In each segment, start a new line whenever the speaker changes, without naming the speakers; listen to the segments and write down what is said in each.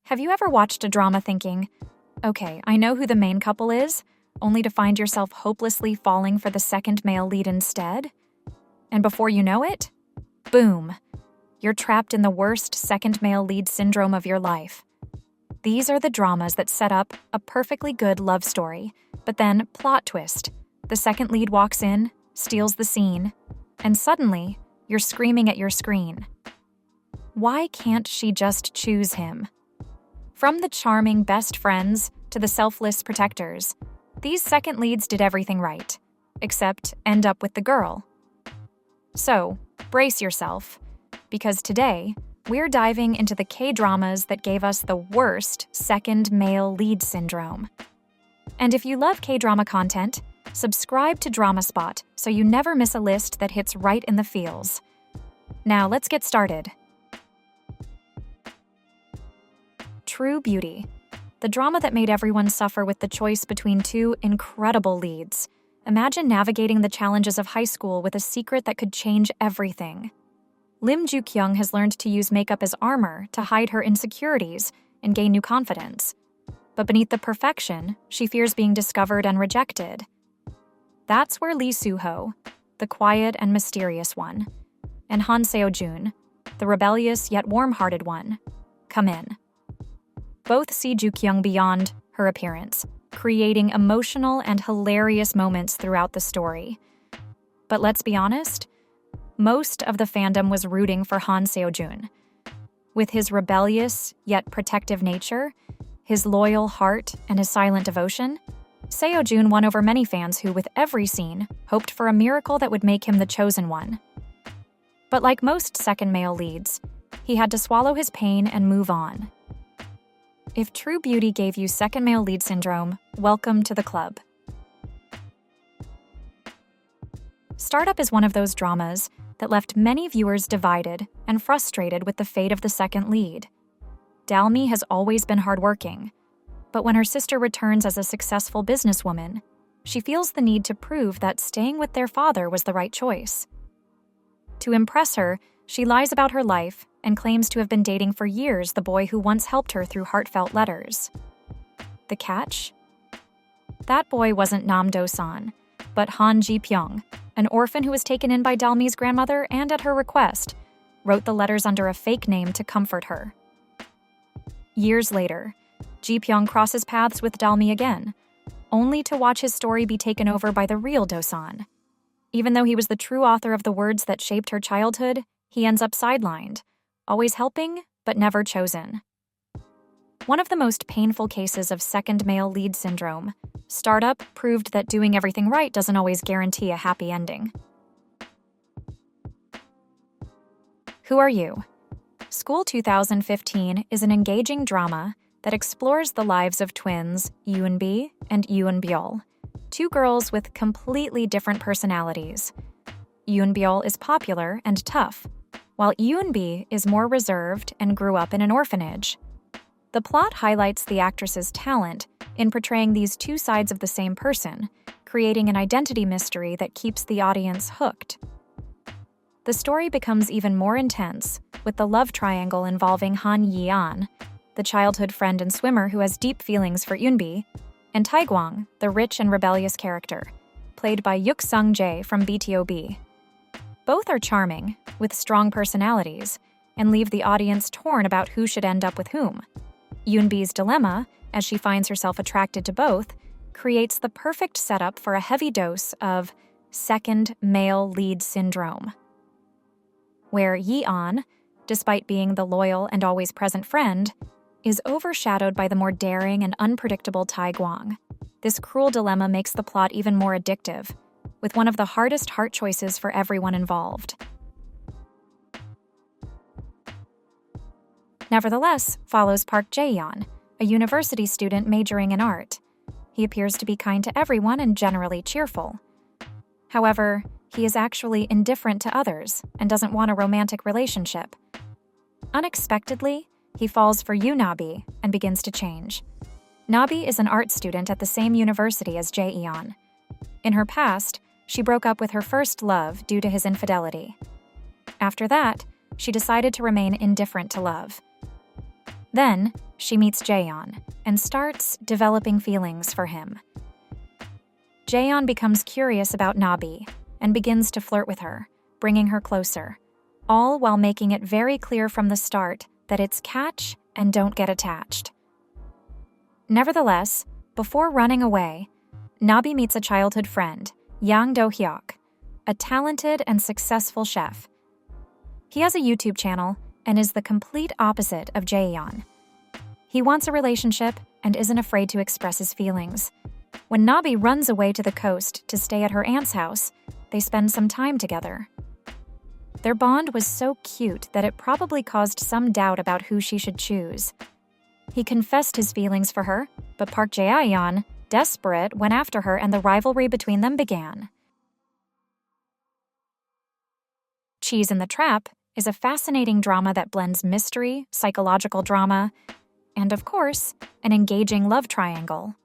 Have you ever watched a drama thinking, okay, I know who the main couple is, only to find yourself hopelessly falling for the second male lead instead? And before you know it, boom, you're trapped in the worst second male lead syndrome of your life. These are the dramas that set up a perfectly good love story, but then plot twist. The second lead walks in, steals the scene, and suddenly, you're screaming at your screen. Why can't she just choose him? From the charming best friends to the selfless protectors, these second leads did everything right, except end up with the girl. So, brace yourself, because today, we're diving into the K-dramas that gave us the worst second male lead syndrome. And if you love K-drama content, subscribe to Drama Spot so you never miss a list that hits right in the feels. Now let's get started. True Beauty, the drama that made everyone suffer with the choice between two incredible leads. Imagine navigating the challenges of high school with a secret that could change everything. Lim Joo-kyung has learned to use makeup as armor to hide her insecurities and gain new confidence. But beneath the perfection, she fears being discovered and rejected. That's where Lee Soo-ho, the quiet and mysterious one, and Han Seo-jun, the rebellious yet warm-hearted one, come in. Both see Joo-kyung beyond her appearance, creating emotional and hilarious moments throughout the story. But let's be honest, most of the fandom was rooting for Han Seo-jun. With his rebellious yet protective nature, his loyal heart, and his silent devotion, Seo-jun won over many fans who, with every scene, hoped for a miracle that would make him the chosen one. But like most second male leads, he had to swallow his pain and move on. If True Beauty gave you second male lead syndrome, welcome to the club. Startup is one of those dramas that left many viewers divided and frustrated with the fate of the second lead. Dalmi has always been hardworking, but when her sister returns as a successful businesswoman, she feels the need to prove that staying with their father was the right choice. To impress her, she lies about her life and claims to have been dating for years the boy who once helped her through heartfelt letters. The catch? That boy wasn't Nam Do-san, but Han Ji-pyong, an orphan who was taken in by Dalmi's grandmother and, at her request, wrote the letters under a fake name to comfort her. Years later, Ji-pyong crosses paths with Dalmi again, only to watch his story be taken over by the real Do-san. Even though he was the true author of the words that shaped her childhood, he ends up sidelined, always helping, but never chosen. One of the most painful cases of second male lead syndrome, Startup proved that doing everything right doesn't always guarantee a happy ending. Who Are You? School 2015 is an engaging drama that explores the lives of twins Yoonbi and Yoonbyul, two girls with completely different personalities. Yoonbyul is popular and tough, while Yoonbi is more reserved and grew up in an orphanage. The plot highlights the actress's talent in portraying these two sides of the same person, creating an identity mystery that keeps the audience hooked. The story becomes even more intense with the love triangle involving Han Yi-an, the childhood friend and swimmer who has deep feelings for Yoonbi, and Taegwang, the rich and rebellious character, played by Yuk Sung-jae from BTOB. Both are charming, with strong personalities, and leave the audience torn about who should end up with whom. Yoonbi's dilemma, as she finds herself attracted to both, creates the perfect setup for a heavy dose of second male lead syndrome, where Yi-an, despite being the loyal and always present friend, is overshadowed by the more daring and unpredictable Taegwang. This cruel dilemma makes the plot even more addictive, with one of the hardest heart choices for everyone involved. Nevertheless, follows Park Jae-yeon, a university student majoring in art. He appears to be kind to everyone and generally cheerful. However, he is actually indifferent to others and doesn't want a romantic relationship. Unexpectedly, he falls for Yoo Nabi and begins to change. Nabi is an art student at the same university as Jae-yeon. In her past, she broke up with her first love due to his infidelity. After that, she decided to remain indifferent to love. Then, she meets Jaeyeon and starts developing feelings for him. Jaeyeon becomes curious about Nabi and begins to flirt with her, bringing her closer, all while making it very clear from the start that it's catch and don't get attached. Nevertheless, before running away, Nabi meets a childhood friend, Yang Do-hyuk, a talented and successful chef. He has a YouTube channel and is the complete opposite of Jaeyeon. He wants a relationship and isn't afraid to express his feelings. When Nabi runs away to the coast to stay at her aunt's house, they spend some time together. Their bond was so cute that it probably caused some doubt about who she should choose. He confessed his feelings for her, but Park Jae-yeon, desperate, went after her and the rivalry between them began. Cheese in the Trap is a fascinating drama that blends mystery, psychological drama, and, of course, an engaging love triangle.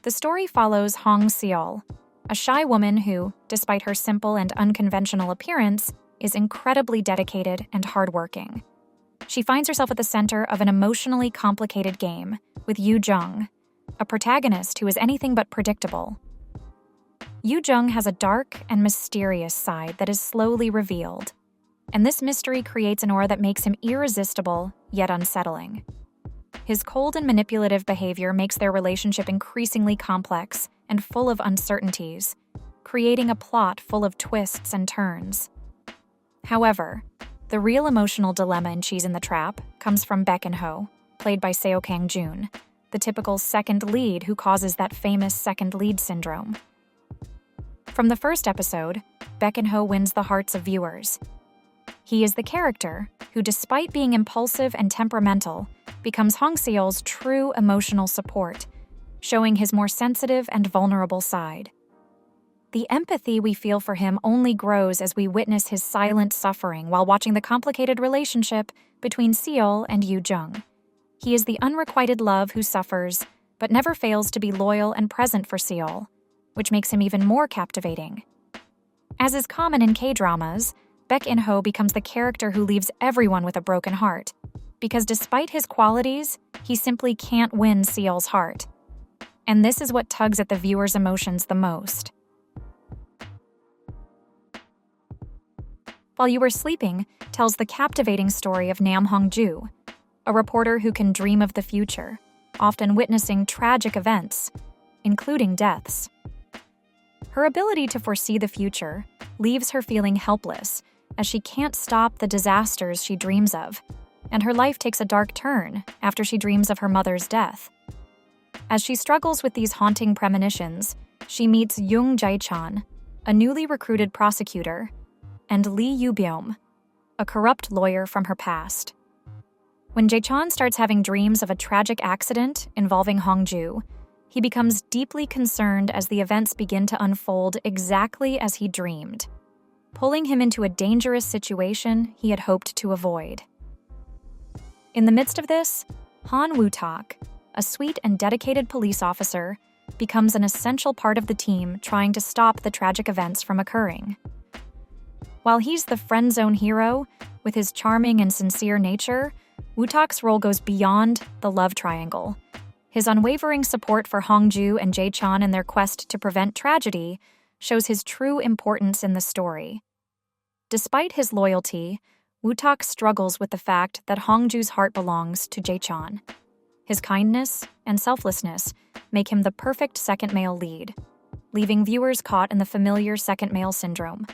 The story follows Hong Seol, a shy woman who, despite her simple and unconventional appearance, is incredibly dedicated and hardworking. She finds herself at the center of an emotionally complicated game with Yoo Jung, a protagonist who is anything but predictable. Yoo Jung has a dark and mysterious side that is slowly revealed, and this mystery creates an aura that makes him irresistible yet unsettling. His cold and manipulative behavior makes their relationship increasingly complex and full of uncertainties, creating a plot full of twists and turns. However, the real emotional dilemma in Cheese in the Trap comes from Baek In-ho, played by Seo Kang-joon, the typical second lead who causes that famous second lead syndrome. From the first episode, Baek In-ho wins the hearts of viewers. He is the character who, despite being impulsive and temperamental, becomes Hong Seol's true emotional support, showing his more sensitive and vulnerable side. The empathy we feel for him only grows as we witness his silent suffering while watching the complicated relationship between Seol and Yoo Jung. He is the unrequited love who suffers, but never fails to be loyal and present for Seol, which makes him even more captivating. As is common in K-dramas, Baek In-ho becomes the character who leaves everyone with a broken heart, because despite his qualities, he simply can't win Seol's heart. And this is what tugs at the viewer's emotions the most. While You Were Sleeping tells the captivating story of Nam Hong-ju, a reporter who can dream of the future, often witnessing tragic events, including deaths. Her ability to foresee the future leaves her feeling helpless as she can't stop the disasters she dreams of, and her life takes a dark turn after she dreams of her mother's death. As she struggles with these haunting premonitions, she meets Young Jae-chan, a newly recruited prosecutor, and Lee Yoo-byum, a corrupt lawyer from her past. When Jae-chan starts having dreams of a tragic accident involving Hong-ju, he becomes deeply concerned as the events begin to unfold exactly as he dreamed, pulling him into a dangerous situation he had hoped to avoid. In the midst of this, Han Woo-tak, a sweet and dedicated police officer, becomes an essential part of the team trying to stop the tragic events from occurring. While he's the friend zone hero, with his charming and sincere nature, Woo-tak's role goes beyond the love triangle. His unwavering support for Hong-ju and Jae-chan in their quest to prevent tragedy shows his true importance in the story. Despite his loyalty, Woo-tak struggles with the fact that Hong-ju's heart belongs to Jae-chan. His kindness and selflessness make him the perfect second male lead, leaving viewers caught in the familiar second male syndrome,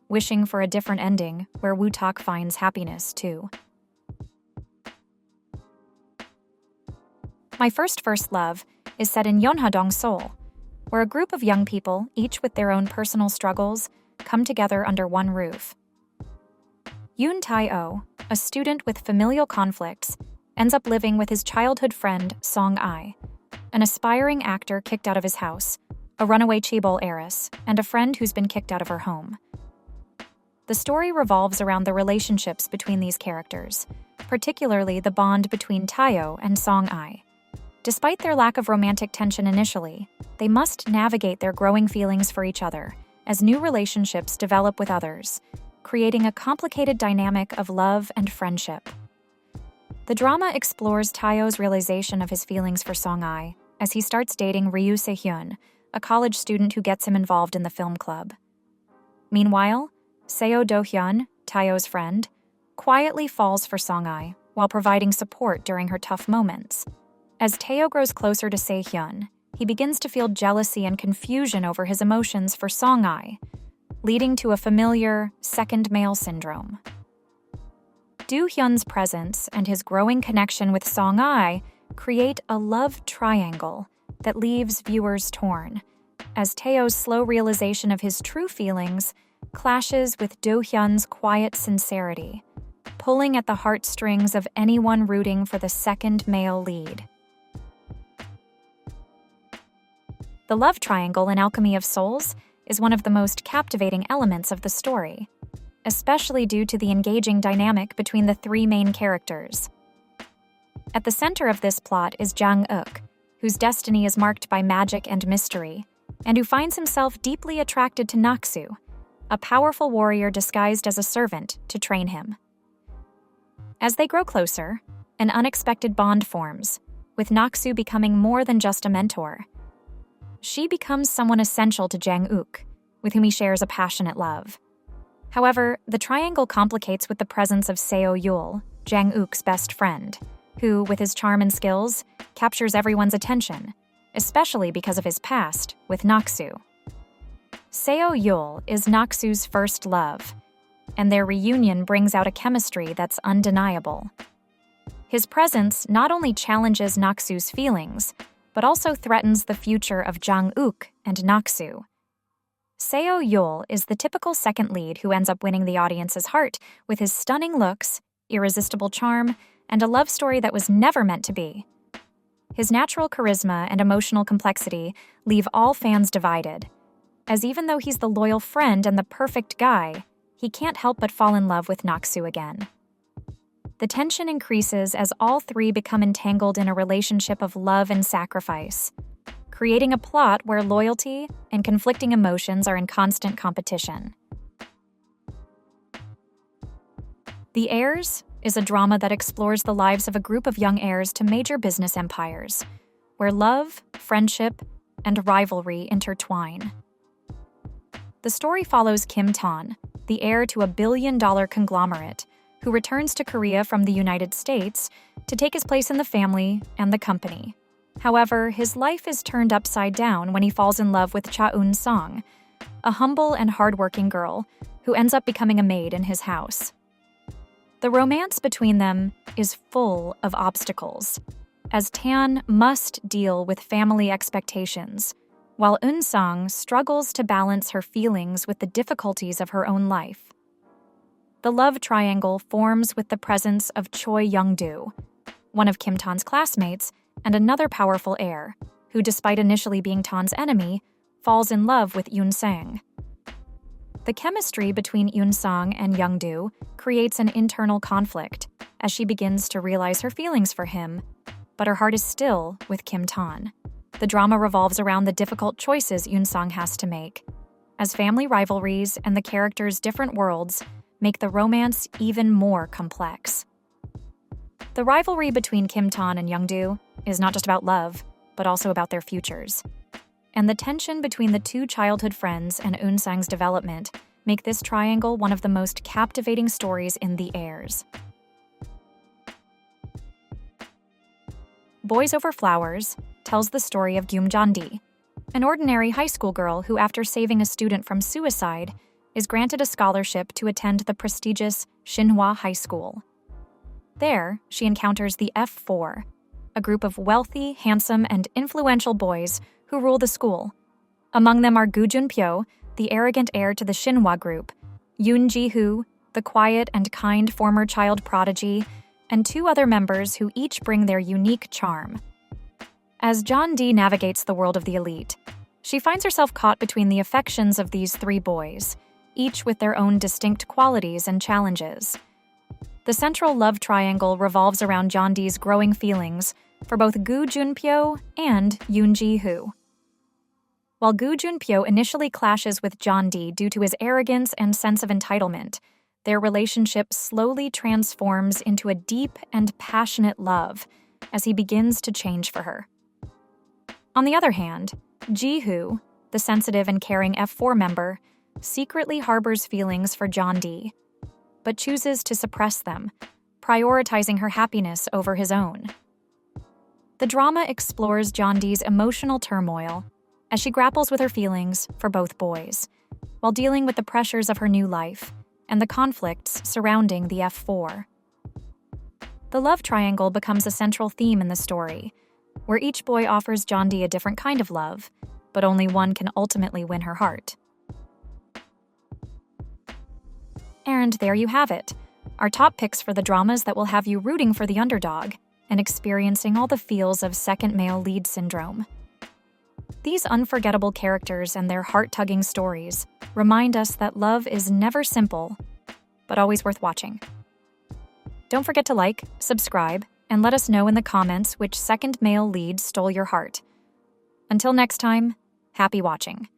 wishing for a different ending where Woo-tak finds happiness too. My First Love is set in Yeonha-dong, Seoul, where a group of young people, each with their own personal struggles, come together under one roof. Yoon Tae-oh, a student with familial conflicts, ends up living with his childhood friend Song-ai, an aspiring actor kicked out of his house, a runaway chaebol heiress, and a friend who's been kicked out of her home. The story revolves around the relationships between these characters, particularly the bond between Tae-oh and Song-ai. Despite their lack of romantic tension initially, they must navigate their growing feelings for each other as new relationships develop with others, creating a complicated dynamic of love and friendship. The drama explores Taeyo's realization of his feelings for Song-ai as he starts dating Ryu Se-hyun, a college student who gets him involved in the film club. Meanwhile, Seo Do-hyun, Taeyo's friend, quietly falls for Song-ai while providing support during her tough moments. As Taeo grows closer to Se-hyun, he begins to feel jealousy and confusion over his emotions for Song-ai, leading to a familiar second male syndrome. Do-hyun's presence and his growing connection with Song-ai create a love triangle that leaves viewers torn, as Taeyo's slow realization of his true feelings clashes with Do-hyun's quiet sincerity, pulling at the heartstrings of anyone rooting for the second male lead. The love triangle in Alchemy of Souls is one of the most captivating elements of the story, especially due to the engaging dynamic between the three main characters. At the center of this plot is Jang-uk, whose destiny is marked by magic and mystery, and who finds himself deeply attracted to Naksu, a powerful warrior disguised as a servant to train him. As they grow closer, an unexpected bond forms, with Naksu becoming more than just a mentor. She becomes someone essential to Jang-uk, with whom he shares a passionate love. However, the triangle complicates with the presence of Seo Yul, Jang-uk's best friend, who, with his charm and skills, captures everyone's attention, especially because of his past with Naksu. Seo Yul is Naksu's first love, and their reunion brings out a chemistry that's undeniable. His presence not only challenges Naksu's feelings, but also threatens the future of Jang-uk and Naksu. Seo Yul is the typical second lead who ends up winning the audience's heart with his stunning looks, irresistible charm, and a love story that was never meant to be. His natural charisma and emotional complexity leave all fans divided, as even though he's the loyal friend and the perfect guy, he can't help but fall in love with Naksu again. The tension increases as all three become entangled in a relationship of love and sacrifice, creating a plot where loyalty and conflicting emotions are in constant competition. The Heirs is a drama that explores the lives of a group of young heirs to major business empires, where love, friendship, and rivalry intertwine. The story follows Kim Tan, the heir to a billion-dollar conglomerate, who returns to Korea from the United States to take his place in the family and the company. However, his life is turned upside down when he falls in love with Cha Eun-song, a humble and hardworking girl who ends up becoming a maid in his house. The romance between them is full of obstacles, as Tan must deal with family expectations, while Eun-song struggles to balance her feelings with the difficulties of her own life. The love triangle forms with the presence of Choi Young-do, one of Kim Tan's classmates and another powerful heir, who, despite initially being Tan's enemy, falls in love with Yoon-sang. The chemistry between Yoon-song and Young-do creates an internal conflict as she begins to realize her feelings for him, but her heart is still with Kim Tan. The drama revolves around the difficult choices Yoon-song has to make, as family rivalries and the characters' different worlds make the romance even more complex. The rivalry between Kim Tan and Young-do is not just about love, but also about their futures. And the tension between the two childhood friends and Eun-sang's development make this triangle one of the most captivating stories in The Heirs. Boys Over Flowers tells the story of Gyum Jandi, an ordinary high school girl who, after saving a student from suicide, is granted a scholarship to attend the prestigious Shinhwa High School. There, she encounters the F4, a group of wealthy, handsome, and influential boys who rule the school. Among them are Gu Junpyo, the arrogant heir to the Shinhwa group, Yoon Ji-hoo, the quiet and kind former child prodigy, and two other members who each bring their unique charm. As John Dee navigates the world of the elite, she finds herself caught between the affections of these three boys, each with their own distinct qualities and challenges. The central love triangle revolves around John Dee's growing feelings for both Gu Junpyo and Yoon Ji-hoo. While Gu Junpyo initially clashes with John Dee due to his arrogance and sense of entitlement, their relationship slowly transforms into a deep and passionate love as he begins to change for her. On the other hand, Ji-hoo, the sensitive and caring F4 member, secretly harbors feelings for John D, but chooses to suppress them, prioritizing her happiness over his own. The drama explores John D's emotional turmoil as she grapples with her feelings for both boys, while dealing with the pressures of her new life and the conflicts surrounding the F4. The love triangle becomes a central theme in the story, where each boy offers John D a different kind of love, but only one can ultimately win her heart. And there you have it, our top picks for the dramas that will have you rooting for the underdog and experiencing all the feels of second male lead syndrome. These unforgettable characters and their heart-tugging stories remind us that love is never simple, but always worth watching. Don't forget to like, subscribe, and let us know in the comments which second male lead stole your heart. Until next time, happy watching.